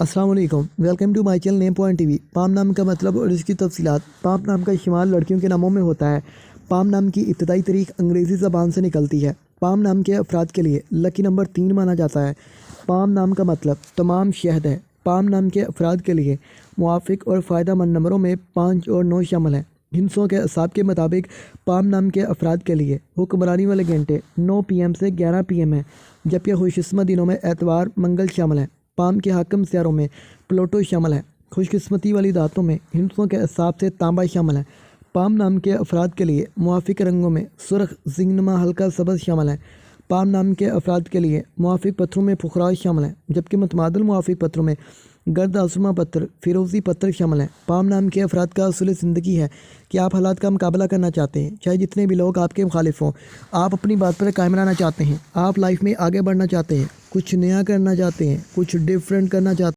السلام علیکم، welcome to my channel name point TV وی۔ پام نام کا مطلب اور اس کی تفصیلات۔ پام نام کا استعمال لڑکیوں کے ناموں میں ہوتا ہے۔ پام نام کی ابتدائی تاریخ انگریزی زبان سے نکلتی ہے۔ پام نام کے افراد کے لیے لکی نمبر 3 مانا جاتا ہے۔ پام نام کا مطلب تمام شہد ہے۔ پام نام کے افراد کے لیے موافق اور فائدہ مند نمبروں میں 5 اور 9 شامل ہیں۔ ہندسوں کے اعصاب کے مطابق پام نام کے افراد کے لیے حکمرانی والے گھنٹے 9 PM سے 11 PM ہیں، جبکہ خوش قسمت دنوں میں اتوار، منگل شامل ہیں۔ پام کے حاکم سیاروں میں پلوٹو شامل ہے۔ خوش قسمتی والی دھاتوں میں ہندسوں کے اعصاب سے تانبا شامل ہے۔ پام نام کے افراد کے لیے موافق رنگوں میں سرخ، زنگنما، ہلکا سبز شامل ہیں۔ پام نام کے افراد کے لیے موافق پتھروں میں پخراج شامل ہیں، جبکہ متبادل موافق پتھروں میں گرد آسما پتھر، فیروزی پتھر شامل ہیں۔ پام نام کے افراد کا اصول زندگی ہے کہ آپ حالات کا مقابلہ کرنا چاہتے ہیں، چاہے جتنے بھی لوگ آپ کے مخالف ہوں۔ آپ اپنی بات پر قائم رہنا چاہتے ہیں۔ آپ لائف میں آگے بڑھنا چاہتے ہیں، کچھ نیا کرنا چاہتے ہیں، کچھ ڈیفرنٹ کرنا چاہتے ہیں۔